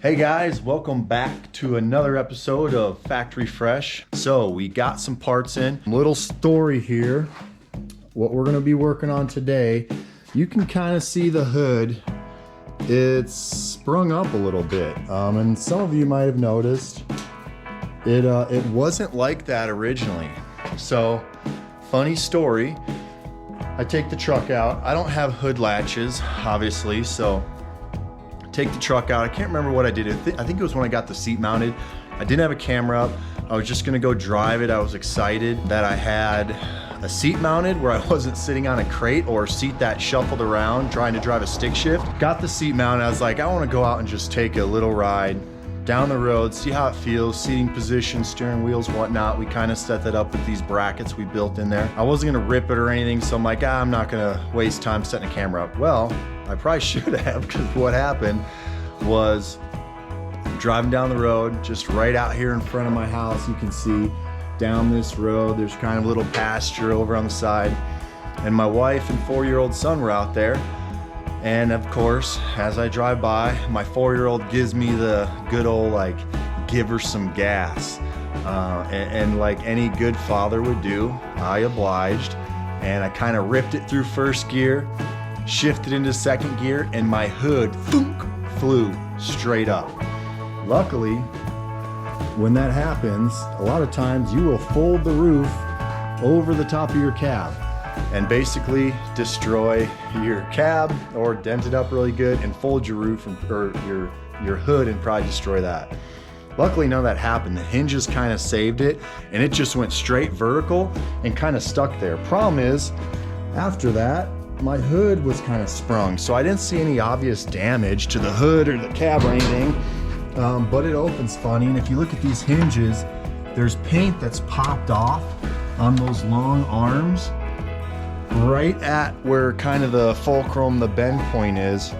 Hey guys, welcome back to another episode of Factory Fresh. So we got some parts in. Little story here. What we're gonna be working on today, you can kind of see the hood. It's sprung up a little bit. And some of you might have noticed it wasn't like that originally. So funny story, I take the truck out. I don't have hood latches, obviously, so take the truck out. I can't remember what I did. I think it was when I got the seat mounted. I didn't have a camera up. I was just gonna go drive it. I was excited that I had a seat mounted where I wasn't sitting on a crate or a seat that shuffled around trying to drive a stick shift. Got the seat mounted. I was like, I wanna go out and just take a little ride down the road, see how it feels, seating position, steering wheels, whatnot. We kind of set that up with these brackets we built in there. I wasn't gonna rip it or anything, so I'm like, I'm not gonna waste time setting a camera up. Well, I probably should have, because what happened was driving down the road, just right out here in front of my house, you can see down this road, there's kind of a little pasture over on the side, and my wife and 4-year-old son were out there. And of course, as I drive by, my 4-year-old gives me the good old, like, give her some gas. And like any good father would do, I obliged, and I kind of ripped it through first gear, shifted into second gear, and my hood flew straight up. Luckily, when that happens, a lot of times you will fold the roof over the top of your cab and basically destroy your cab or dent it up really good and fold your roof or your hood and probably destroy that. Luckily, none of that happened. The hinges kind of saved it, and it just went straight vertical and kind of stuck there. Problem is, after that, my hood was kind of sprung, so I didn't see any obvious damage to the hood or the cab or anything, but it opens funny. And if you look at these hinges, there's paint that's popped off on those long arms right at where kind of the fulcrum, the bend point is.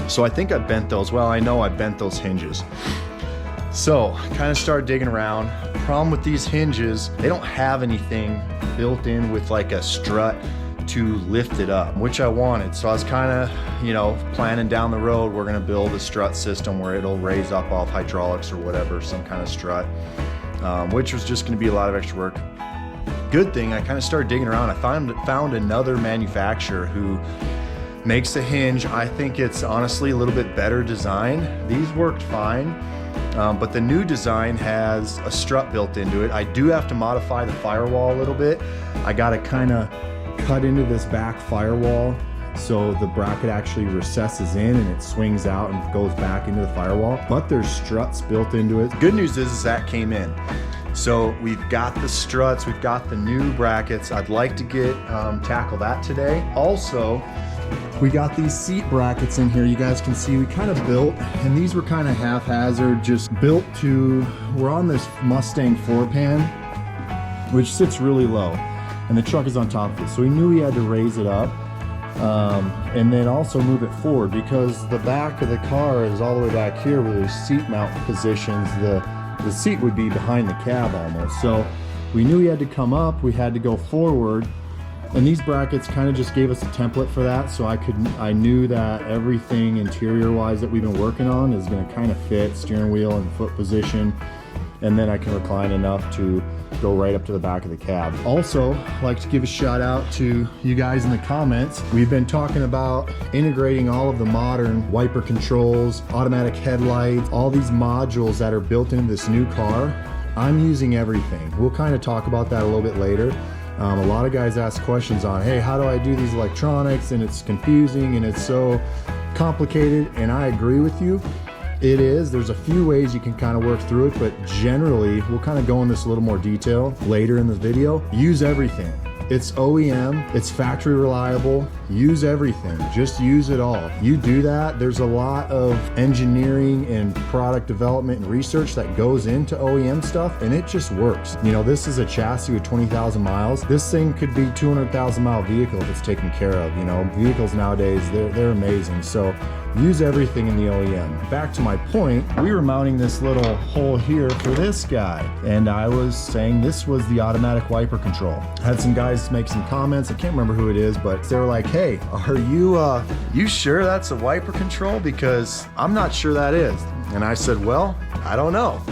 So I think I bent those. Well, I know I bent those hinges. So kind of started digging around. Problem with these hinges, they don't have anything built in with like a strut to lift it up, which I wanted. So I was kind of, planning down the road, we're gonna build a strut system where it'll raise up off hydraulics or whatever, some kind of strut, which was just gonna be a lot of extra work. Good thing, I kind of started digging around. I found another manufacturer who makes a hinge. I think it's honestly a little bit better design. These worked fine, but the new design has a strut built into it. I do have to modify the firewall a little bit. I gotta kind of cut into this back firewall so the bracket actually recesses in and it swings out and goes back into the firewall, but there's struts built into it. Good news is that came in. So we've got the struts, we've got the new brackets. I'd like to tackle that today. Also, we got these seat brackets in here. You guys can see we kind of built, and these were kind of haphazard, just built to, we're on this Mustang floor pan, which sits really low, and the truck is on top of it. So we knew we had to raise it up, and then also move it forward, because the back of the car is all the way back here where there's seat mount positions. The seat would be behind the cab almost. So we knew we had to come up, we had to go forward, and these brackets kind of just gave us a template for that. So I knew that everything interior wise that we've been working on is going to kind of fit steering wheel and foot position, and then I can recline enough to go right up to the back of the cab. Also, I'd like to give a shout out to you guys in the comments. We've been talking about integrating all of the modern wiper controls, automatic headlights, all these modules that are built into this new car. I'm using everything. We'll kind of talk about that a little bit later. A lot of guys ask questions on, hey, how do I do these electronics? And it's confusing and it's so complicated, and I agree with you. It is. There's a few ways you can kind of work through it, but generally, we'll kind of go in this a little more detail later in the video. Use everything. It's OEM, it's factory reliable. Use everything, just use it all. You do that, there's a lot of engineering and product development and research that goes into OEM stuff, and it just works. This is a chassis with 20,000 miles. This thing could be 200,000 mile vehicle if it's taken care of. Vehicles nowadays, they're amazing. So use everything in the OEM. Back to my point, we were mounting this little hole here for this guy, and I was saying this was the automatic wiper control. Had some guys make some comments, I can't remember who it is, but they were like, hey, are you sure that's a wiper control? Because I'm not sure that is. And I said, well, I don't know.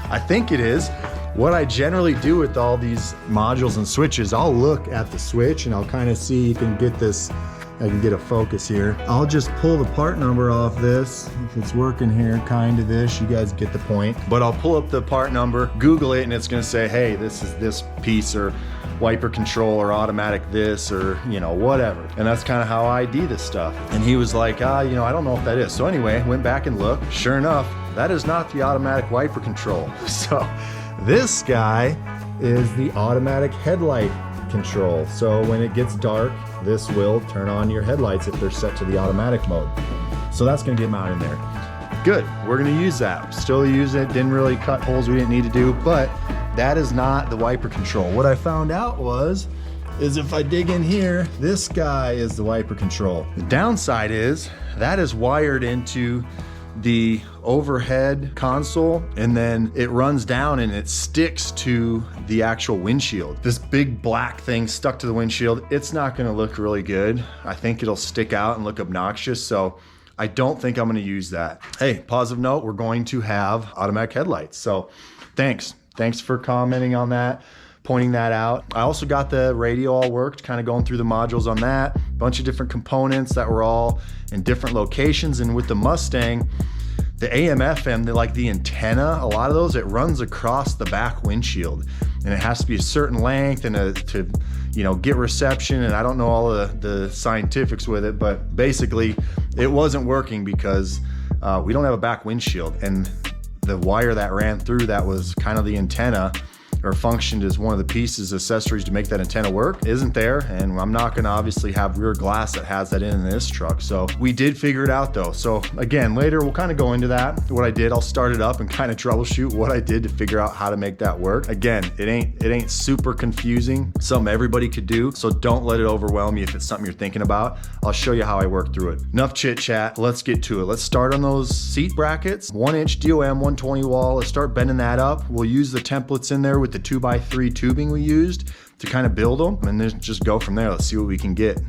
I think it is. What I generally do with all these modules and switches, I'll look at the switch and I'll kind of see, you can get this, I can get a focus here. I'll just pull the part number off this. If it's working here, kind of this, you guys get the point. But I'll pull up the part number, Google it, and it's gonna say, hey, this is this piece, or wiper control, or automatic this, or you know, whatever. And that's kind of how I ID this stuff. And he was like, you know, I don't know what that is. So anyway, went back and looked. Sure enough, that is not the automatic wiper control. So this guy is the automatic headlight control. So when it gets dark, this will turn on your headlights if they're set to the automatic mode. So that's gonna get mounted in there. Good, we're gonna use that. Still use it, didn't really cut holes we didn't need to do, but that is not the wiper control. What I found out is if I dig in here, this guy is the wiper control. The downside is that is wired into the overhead console, and then it runs down and it sticks to the actual windshield. This big black thing stuck to the windshield, it's not gonna look really good. I think it'll stick out and look obnoxious, so I don't think I'm gonna use that. Hey, positive note, we're going to have automatic headlights, so thanks for commenting on that, pointing that out. I also got the radio all worked, kind of going through the modules on that, bunch of different components that were all in different locations. And with the Mustang, the AM FM, like the antenna, a lot of those, it runs across the back windshield, and it has to be a certain length and to you know, get reception. And I don't know all the scientifics with it, but basically it wasn't working because we don't have a back windshield, and the wire that ran through that was kind of the antenna, or functioned as one of the pieces, accessories to make that antenna work, isn't there. And I'm not gonna obviously have rear glass that has that in this truck. So we did figure it out though. So again, later we'll kind of go into that. What I did, I'll start it up and kind of troubleshoot what I did to figure out how to make that work. Again, it ain't super confusing, something everybody could do. So don't let it overwhelm you if it's something you're thinking about. I'll show you how I work through it. Enough chit chat, let's get to it. Let's start on those seat brackets, 1-inch DOM 120 wall. Let's start bending that up. We'll use the templates in there with the 2x3 tubing we used to kind of build them, and then just go from there. Let's see what we can get.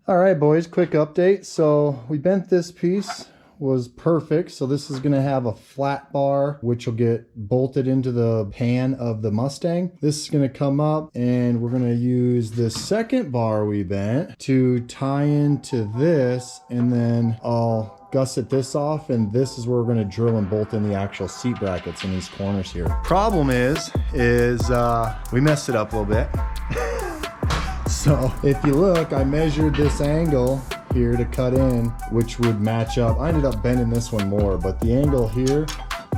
All right, boys, quick update. So we bent this piece, was perfect. So this is gonna have a flat bar, which will get bolted into the pan of the Mustang. This is gonna come up, and we're gonna use this second bar we bent to tie into this, and then I'll gusset this off, and this is where we're gonna drill and bolt in the actual seat brackets in these corners here. Problem is we messed it up a little bit. So if you look, I measured this angle here to cut in, which would match up. I ended up bending this one more, but the angle here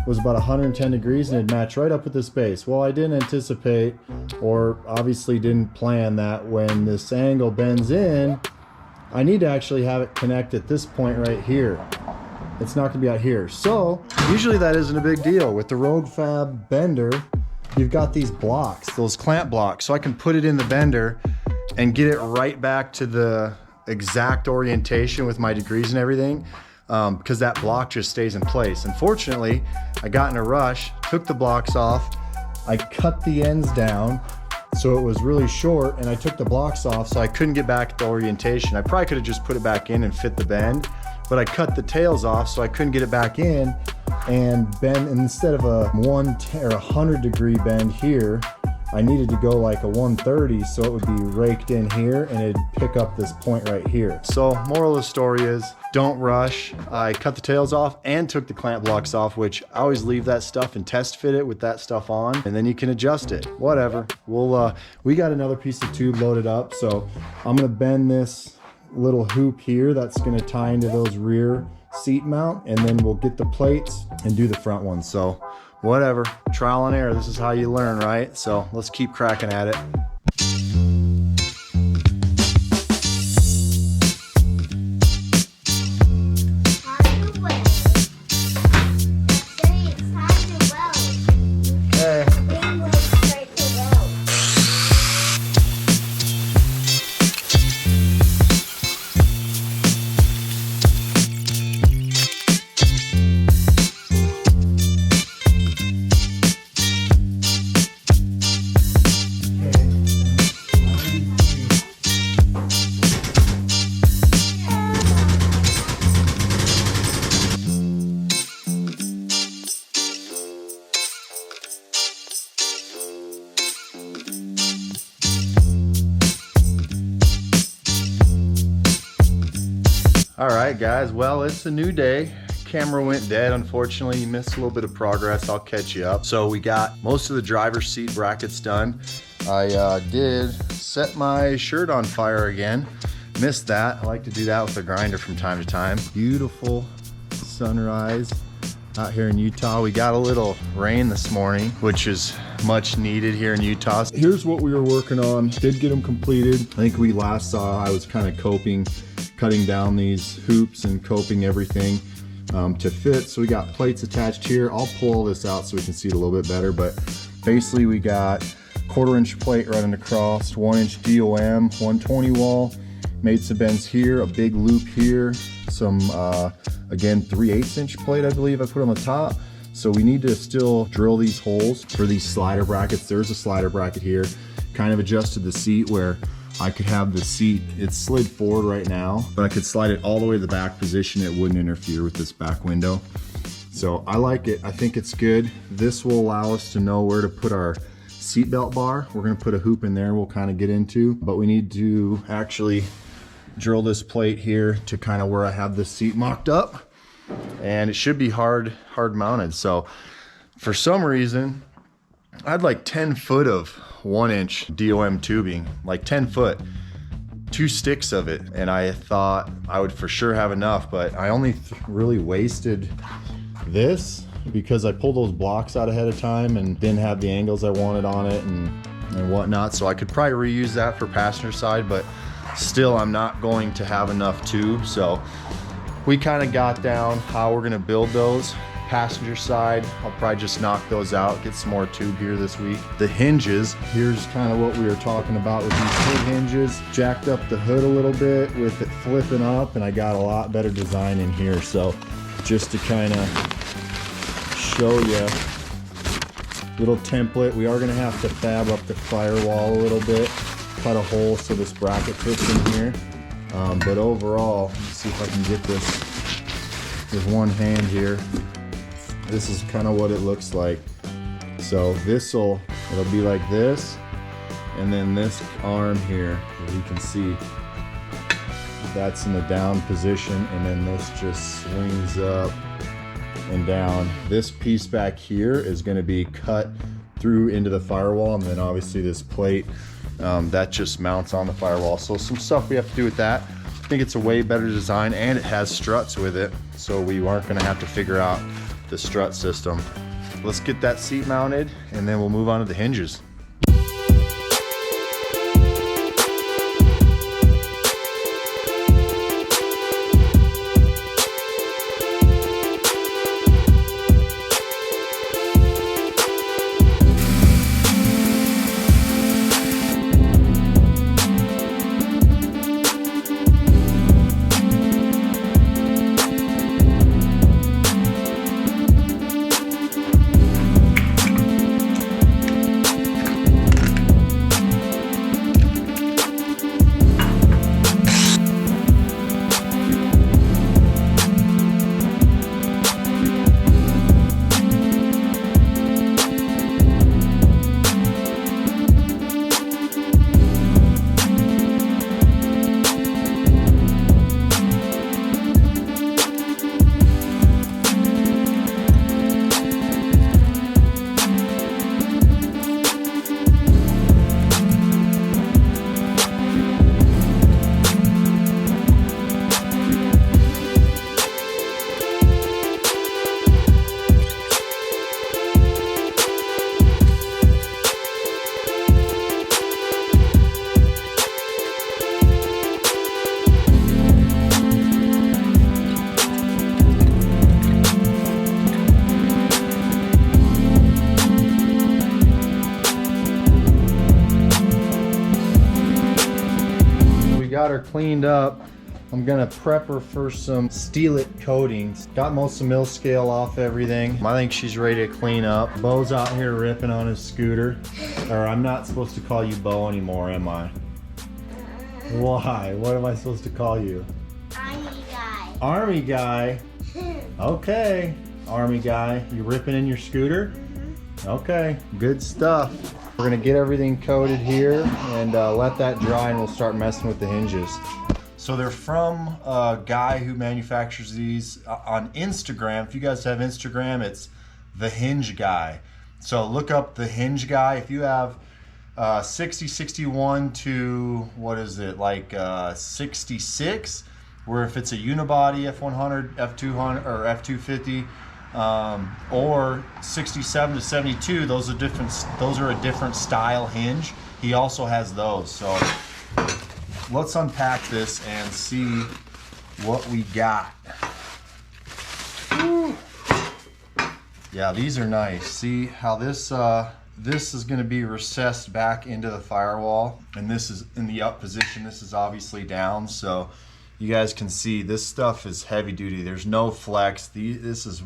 was about 110 degrees and it'd match right up with this base. Well, I didn't anticipate, or obviously didn't plan, that when this angle bends in, I need to actually have it connect at this point right here. It's not gonna be out here. So usually that isn't a big deal. With the Rogue Fab Bender, you've got these blocks, those clamp blocks, so I can put it in the bender and get it right back to the exact orientation with my degrees and everything, because that block just stays in place. Unfortunately, I got in a rush, took the blocks off, I cut the ends down, So it was really short, and I took the blocks off, so I couldn't get back at the orientation. I probably could have just put it back in and fit the bend, but I cut the tails off, so I couldn't get it back in and bend. And instead of a 110 or 100-degree bend here, I needed to go like a 130, so it would be raked in here and it'd pick up this point right here. So moral of the story is, don't rush. I cut the tails off and took the clamp blocks off, which I always leave that stuff and test fit it with that stuff on, and then you can adjust it. Whatever. We got another piece of tube loaded up, so I'm gonna bend this little hoop here that's gonna tie into those rear seat mount, and then we'll get the plates and do the front one. So whatever, trial and error, this is how you learn, right? So let's keep cracking at it. All right, guys, well, it's a new day. Camera went dead, unfortunately. You missed a little bit of progress. I'll catch you up. So we got most of the driver's seat brackets done. I did set my shirt on fire again. Missed that. I like to do that with a grinder from time to time. Beautiful sunrise out here in Utah. We got a little rain this morning, which is much needed here in Utah. Here's what we were working on. Did get them completed. I think we last saw I was kind of cutting down these hoops and coping everything to fit. So we got plates attached here. I'll pull all this out so we can see it a little bit better, but basically we got 1/4-inch plate running across, 1-inch DOM, 120 wall, made some bends here, a big loop here, some again 3/8-inch plate I believe I put on the top. So we need to still drill these holes for these slider brackets. There's a slider bracket here. Kind of adjusted the seat where I could have the seat, it's slid forward right now, but I could slide it all the way to the back position. It wouldn't interfere with this back window. So I like it, I think it's good. This will allow us to know where to put our seatbelt bar. We're gonna put a hoop in there we'll kind of get into, but we need to actually drill this plate here to kind of where I have this seat mocked up. And it should be hard mounted. So for some reason, I had like 10 foot of 1-inch DOM tubing, like 10 foot, 2 sticks of it. And I thought I would for sure have enough, but I only really wasted this because I pulled those blocks out ahead of time and didn't have the angles I wanted on it and whatnot. So I could probably reuse that for passenger side, but still I'm not going to have enough tube. So we kind of got down how we're gonna build those. Passenger side, I'll probably just knock those out, get some more tube here this week. The hinges, here's kind of what we were talking about with these hood hinges. Jacked up the hood a little bit with it flipping up, and I got a lot better design in here. So just to kind of show you, little template, we are gonna have to fab up the firewall a little bit, cut a hole so this bracket fits in here. But overall, let's see if I can get this with one hand here. This is kind of what it looks like. So it'll be like this, and then this arm here, as you can see, that's in the down position, and then this just swings up and down. This piece back here is going to be cut through into the firewall, and then obviously this plate that just mounts on the firewall. So some stuff we have to do with that. I think it's a way better design, and it has struts with it, so we aren't going to have to figure out the strut system. Let's get that seat mounted, and then we'll move on to the hinges. got her cleaned up, I'm gonna prep her for some steel it coatings. Got most of the mill scale off everything. I think she's ready to clean up. Bo's out here ripping on his scooter. Or I'm not supposed to call you Bo anymore, am I? Why? What am I supposed to call you? Army guy. Army guy? Okay, Army guy. You ripping in your scooter? Okay, good stuff. We're gonna get everything coated here and let that dry, and we'll start messing with the hinges. So they're from a guy who manufactures these on Instagram. If you guys have Instagram, it's the Hinge guy. So look up the Hinge guy. If you have 60, 61 to, what is it, like 66, where if it's a unibody F100, F200, or F250, or 67 to 72, those are a different style hinge. He also has those. So let's unpack this and see what we got. Woo. Yeah, these are nice. See how this is going to be recessed back into the firewall, and this is in the up position. This is obviously down, so you guys can see this stuff is heavy duty. There's no flex. This is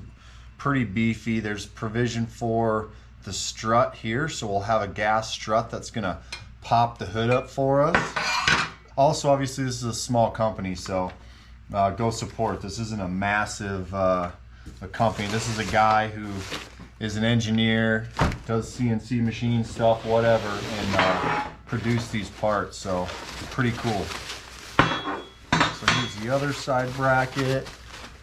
pretty beefy. There's provision for the strut here, so we'll have a gas strut that's going to pop the hood up for us. Also, obviously, this is a small company, so go support. This isn't a massive a company. This is a guy who is an engineer, does CNC machine stuff, whatever, and produce these parts. So pretty cool. So here's the other side bracket.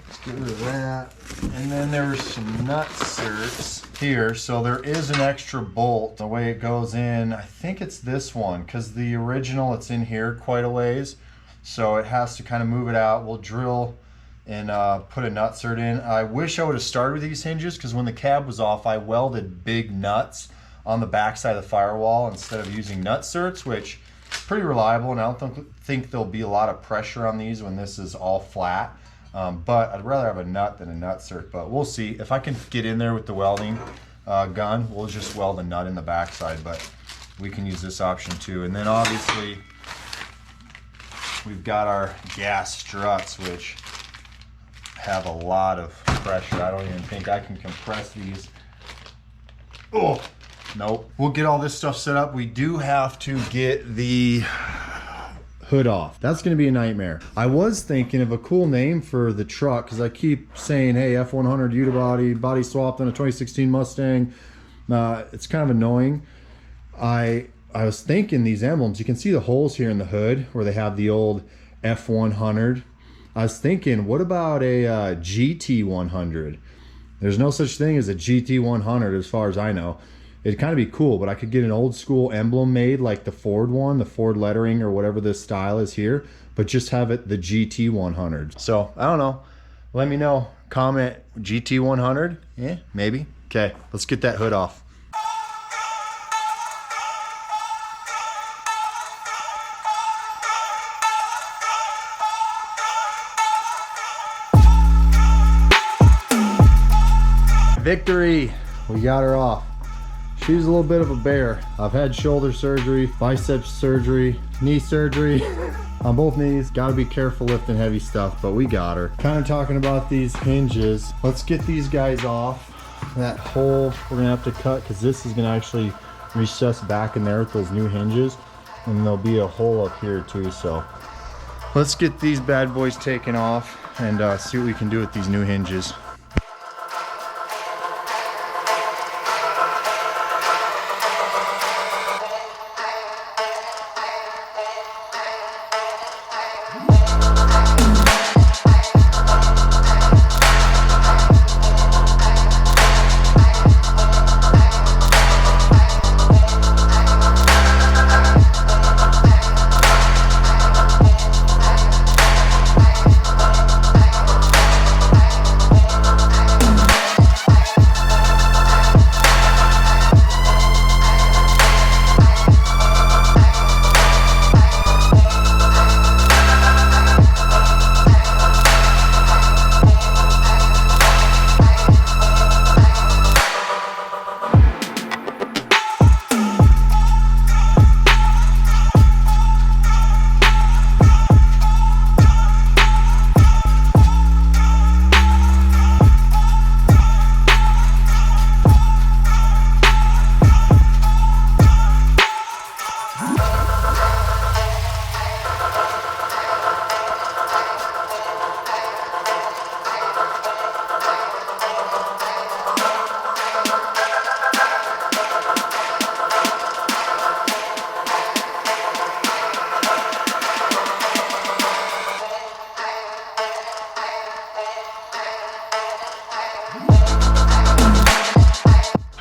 Let's get rid of that. And then there's some nut certs here. So there is an extra bolt. The way it goes in, I think it's this one, because the original, it's in here quite a ways. So it has to kind of move it out. We'll drill and put a nut cert in. I wish I would have started with these hinges, because when the cab was off, I welded big nuts on the back side of the firewall instead of using nut certs, which is pretty reliable, and I don't think there'll be a lot of pressure on these when this is all flat. But I'd rather have a nut than a nut cert, but we'll see. If I can get in there with the welding gun, we'll just weld a nut in the backside, but we can use this option too. And then obviously we've got our gas struts, which have a lot of pressure. I don't even think I can compress these. Oh, nope. We'll get all this stuff set up. We do have to get the hood off. That's going to be a nightmare. I was thinking of a cool name for the truck, because I keep saying, hey, F100 unibody, body swapped on a 2016 Mustang. It's kind of annoying. I was thinking these emblems, you can see the holes here in the hood where they have the old F100. I was thinking, what about a GT100? There's no such thing as a GT100 as far as I know. It'd kind of be cool, but I could get an old school emblem made like the Ford one, the Ford lettering or whatever this style is here, but just have it the GT100. So I don't know. Let me know. Comment GT100. Yeah, maybe. Okay, let's get that hood off. Victory! We got her off. She's a little bit of a bear. I've had shoulder surgery, biceps surgery, knee surgery on both knees. Gotta be careful lifting heavy stuff, but we got her. Kind of talking about these hinges. Let's get these guys off. That hole we're gonna have to cut, because this is gonna actually recess back in there with those new hinges. And there'll be a hole up here too, so. Let's get these bad boys taken off and see what we can do with these new hinges.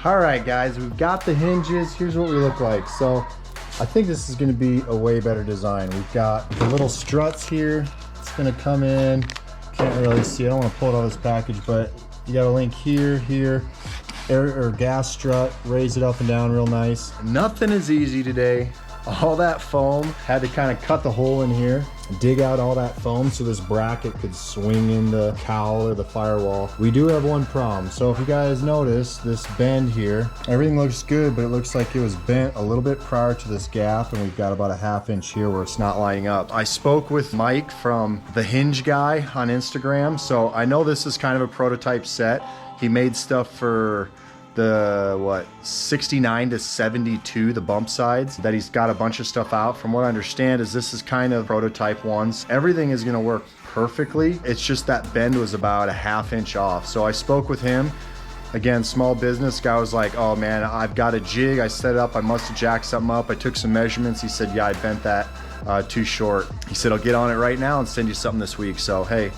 All right, guys, we've got the hinges. Here's what we look like. So I think this is going to be a way better design. We've got the little struts here. It's going to come in. Can't really see. I don't want to pull it out of this package, but you got a link here, air or gas strut. Raise it up and down real nice. Nothing is easy today. All that foam, had to kind of cut the hole in here, dig out all that foam so this bracket could swing in the cowl or the firewall. We do have one problem. So if you guys notice this bend here, everything looks good, but it looks like it was bent a little bit prior to this gap, and we've got about a 1/2 inch here where it's not lining up. I spoke with Mike from the Hinge guy on Instagram, so I know this is kind of a prototype set. He made stuff for the 69 to 72, the bump sides, that he's got a bunch of stuff out. From what I understand is this is kind of prototype ones. Everything is gonna work perfectly. It's just that bend was about a 1/2 inch off. So I spoke with him. Again, small business guy was like, oh man, I've got a jig, I set it up, I must have jacked something up. I took some measurements. He said, yeah, I bent that too short. He said, I'll get on it right now and send you something this week. So hey,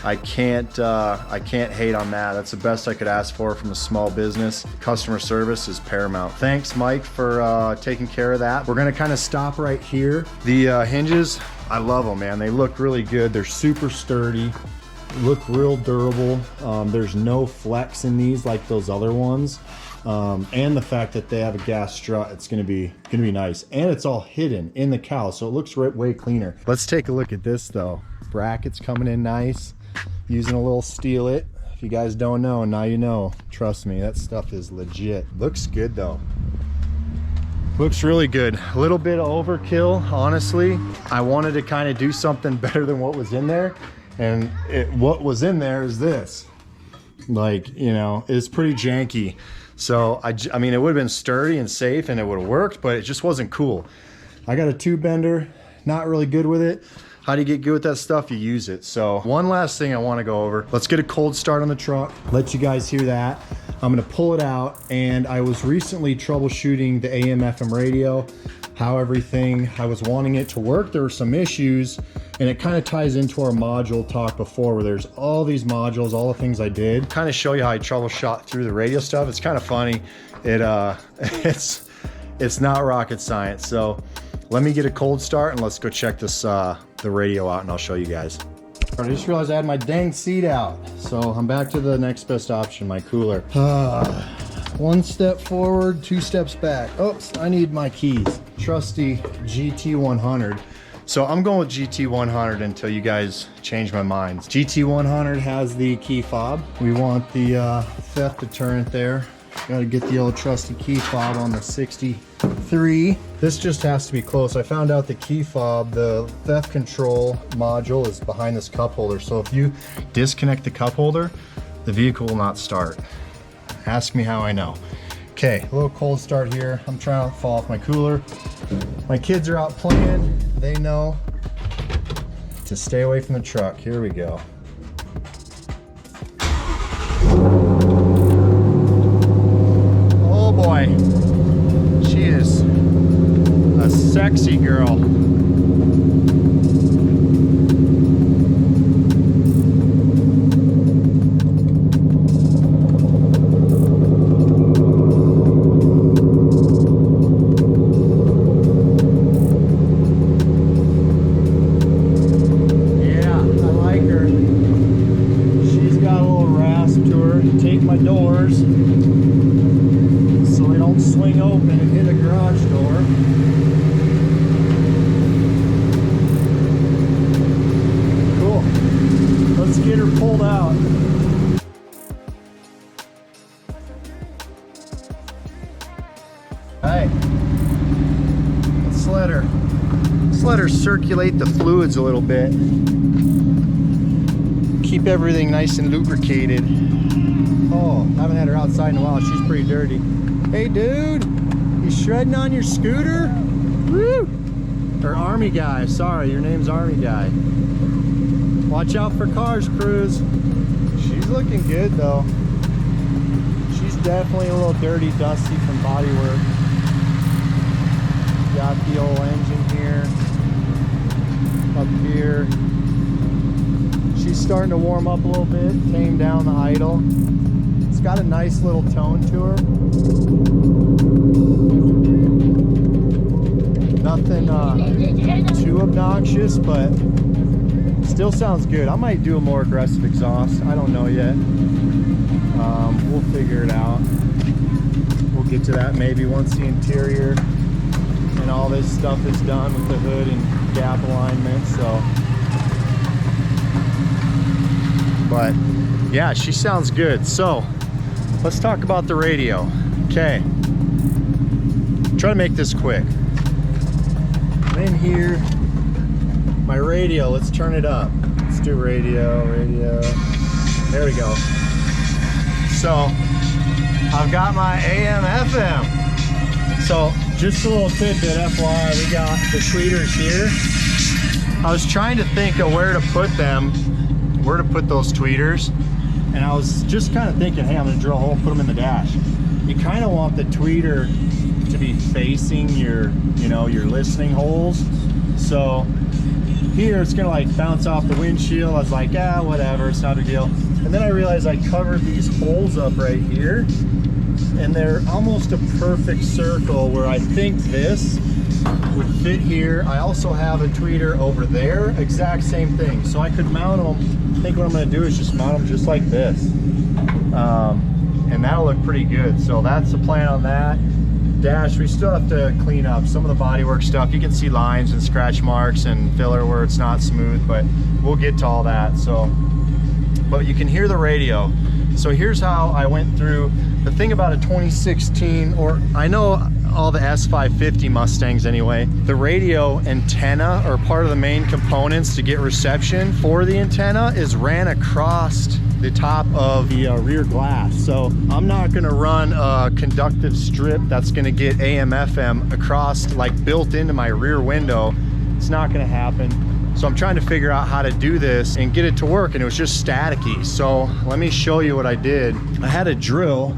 I can't hate on that. That's the best I could ask for from a small business. Customer service is paramount. Thanks, Mike, for taking care of that. We're gonna kind of stop right here. The hinges, I love them, man. They look really good. They're super sturdy, look real durable. There's no flex in these like those other ones. And the fact that they have a gas strut, it's gonna be nice. And it's all hidden in the cowl, so it looks way cleaner. Let's take a look at this though. Brackets coming in nice. Using a little Steal-It. If you guys don't know, now you know. Trust me, that stuff is legit. Looks good though. Looks really good. A little bit of overkill, honestly. I wanted to kind of do something better than what was in there. And what was in there is this. Like, you know, it's pretty janky. So, I mean, it would have been sturdy and safe and it would have worked, but it just wasn't cool. I got a tube bender, not really good with it. How do you get good with that stuff? You use it. So one last thing I want to go over. Let's get a cold start on the truck. Let you guys hear that. I'm going to pull it out, and I was recently troubleshooting the AM FM radio, how everything, I was wanting it to work. There were some issues, and it kind of ties into our module talk before, where there's all these modules, all the things I did. Kind of show you how I troubleshot through the radio stuff. It's kind of funny. It's not rocket science. So let me get a cold start and let's go check this the radio out, and I'll show you guys. I just realized I had my dang seat out, so I'm back to the next best option, my cooler. One step forward, 2 steps back. Oops, I need my keys. Trusty GT100. So I'm going with GT100 until you guys change my minds. GT100 has the key fob. We want the theft deterrent there. Got to get the old trusty key fob on the 63. This just has to be close. I found out the key fob, the theft control module, is behind this cup holder. So if you disconnect the cup holder, the vehicle will not start. Ask me how I know. Okay, a little cold start here. I'm trying to fall off my cooler. My kids are out playing. They know to stay away from the truck. Here we go. Oh boy, she is a sexy girl. Take my doors so they don't swing open and hit a garage door. Cool. Let's get her pulled out. Alright. Let's let her circulate the fluids a little bit. Keep everything nice and lubricated. Oh, haven't had her outside in a while. She's pretty dirty. Hey, dude, you shredding on your scooter? Woo! Or Army Guy. Sorry, your name's Army Guy. Watch out for cars, Cruz. She's looking good, though. She's definitely a little dirty, dusty from body work. Got the old engine here. Up here. She's starting to warm up a little bit. Came down the idle. It's got a nice little tone to her. Nothing too obnoxious, but still sounds good. I might do a more aggressive exhaust. I don't know yet. We'll figure it out. We'll get to that maybe once the interior and all this stuff is done with the hood and gap alignment. So, but yeah, she sounds good. So let's talk about the radio. Okay, try to make this quick. I'm in here, my radio, let's turn it up. Let's do radio. There we go. So I've got my AM FM. So just a little tidbit FYI, we got the tweeters here. I was trying to think of where to put them, where to put those tweeters. And I was just kind of thinking, hey, I'm gonna drill a hole, put them in the dash. You kind of want the tweeter to be facing your, you know, your listening holes. So here it's gonna like bounce off the windshield. I was like, ah, whatever, it's not a big deal. And then I realized I covered these holes up right here, and they're almost a perfect circle where I think this would fit here. I also have a tweeter over there, exact same thing. So I could mount them. I think what I'm gonna do is just mount them just like this. And that'll look pretty good. So that's the plan on that. Dash, we still have to clean up some of the bodywork stuff. You can see lines and scratch marks and filler where it's not smooth, but we'll get to all that. So, but you can hear the radio. So here's how I went through. The thing about a 2016, or I know all the S550 Mustangs anyway, the radio antenna, or part of the main components to get reception for the antenna, is ran across the top of the rear glass. So I'm not gonna run a conductive strip that's gonna get AM FM across, like built into my rear window. It's not gonna happen. So I'm trying to figure out how to do this and get it to work, and it was just staticky. So let me show you what I did. I had a drill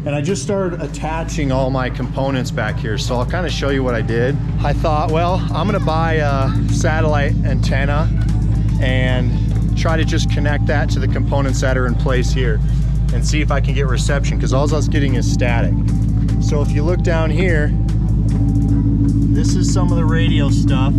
and I just started attaching all my components back here. So I'll kind of show you what I did. I thought, well, I'm gonna buy a satellite antenna and try to just connect that to the components that are in place here and see if I can get reception, because all I was getting is static. So if you look down here, this is some of the radio stuff.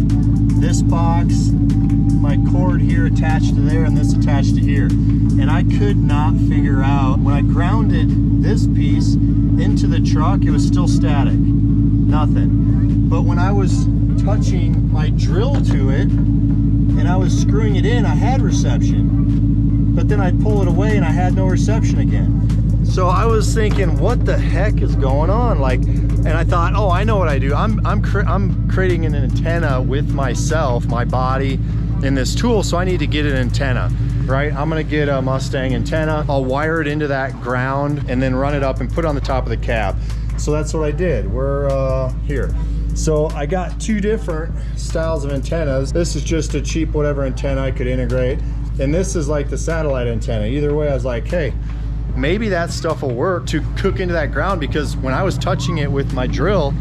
This box, my cord here attached to there, and this attached to here. And I could not figure out, when I grounded this piece into the truck, it was still static, nothing. But when I was touching my drill to it, and I was screwing it in, I had reception. But then I'd pull it away and I had no reception again. So I was thinking, what the heck is going on? Like, and I thought, oh, I know what I do. I'm creating an antenna with myself, my body, in this tool, so I need to get an antenna, right? I'm gonna get a Mustang antenna. I'll wire it into that ground and then run it up and put it on the top of the cab. So that's what I did. We're here. So I got two different styles of antennas. This is just a cheap whatever antenna I could integrate. And this is like the satellite antenna. Either way, I was like, hey, maybe that stuff will work to cook into that ground, because when I was touching it with my drill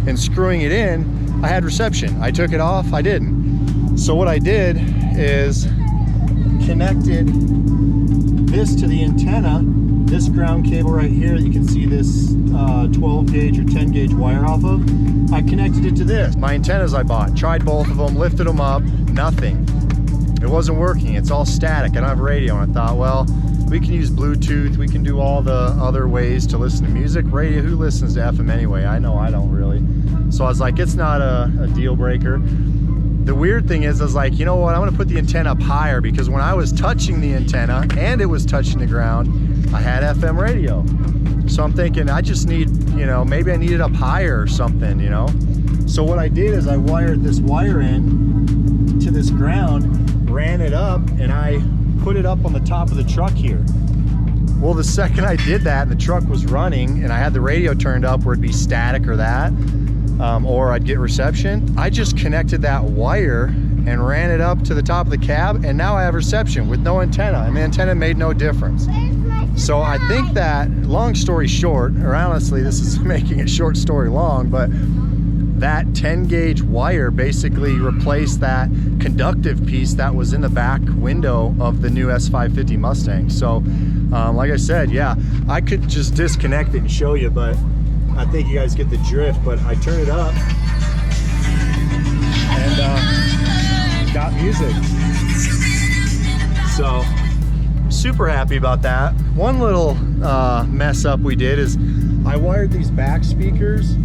and screwing it in, I had reception. I took it off, I didn't. So what I did is connected this to the antenna, this ground cable right here that you can see this 12 gauge or 10 gauge wire off of. I connected it to this. My antennas I bought, tried both of them, lifted them up, nothing. It wasn't working, it's all static. I don't have a radio, and I thought, well, we can use Bluetooth, we can do all the other ways to listen to music. Radio, who listens to FM anyway? I know I don't really. So I was like, it's not a deal breaker. The weird thing is, I was like, you know what, I'm gonna put the antenna up higher, because when I was touching the antenna and it was touching the ground, I had FM radio. So I'm thinking, I just need, you know, maybe I need it up higher or something, you know? So what I did is I wired this wire in to this ground, ran it up, and I put it up on the top of the truck here. Well, the second I did that and the truck was running and I had the radio turned up where it'd be static or that, or I'd get reception, I just connected that wire and ran it up to the top of the cab, and now I have reception with no antenna, and the antenna made no difference. So I think that, long story short, or honestly, this is making a short story long, but that 10 gauge wire basically replaced that conductive piece that was in the back window of the new S550 Mustang. So Like I said, yeah, I could just disconnect it and show you, but I think you guys get the drift. But I turn it up and got music. So super happy about that. One little mess up we did is I wired these back speakers,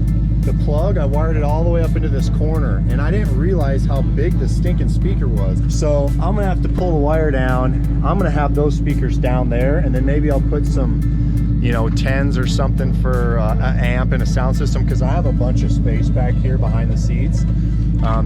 the plug, I wired it all the way up into this corner, and I didn't realize how big the stinking speaker was. So I'm gonna have to pull the wire down. I'm gonna have those speakers down there, and then maybe I'll put some, you know, 10s or something for an amp and a sound system, because I have a bunch of space back here behind the seats.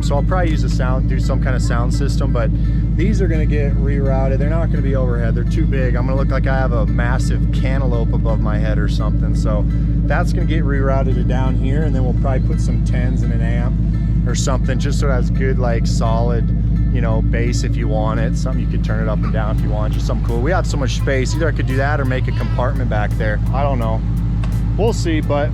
So I'll probably use do some kind of sound system, but these are gonna get rerouted. They're not gonna be overhead, they're too big. I'm gonna look like I have a massive cantaloupe above my head or something. So that's gonna get rerouted to down here, and then we'll probably put some 10s in an amp or something, just so it has good, like, solid, you know, bass if you want it. Something you could turn it up and down if you want, just something cool. We have so much space, either I could do that or make a compartment back there. I don't know, we'll see, but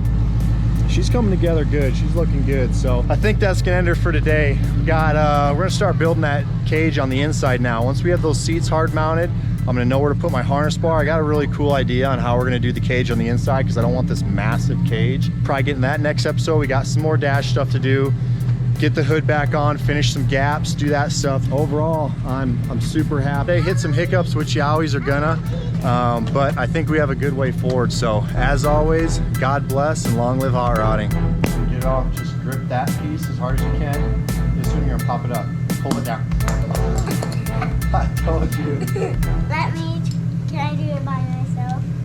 she's coming together good. She's looking good. So I think that's gonna end her for today. We got, we're gonna start building that cage on the inside now. Once we have those seats hard mounted, I'm gonna know where to put my harness bar. I got a really cool idea on how we're gonna do the cage on the inside, because I don't want this massive cage. Probably getting that next episode. We got some more dash stuff to do. Get the hood back on, finish some gaps, do that stuff. Overall, I'm super happy. They hit some hiccups, which you always are gonna, but I think we have a good way forward. So as always, God bless and long live hot rodding. Get it off, just grip that piece as hard as you can. This one, you're gonna pop it up. Hold it down. I told you. Can I do it by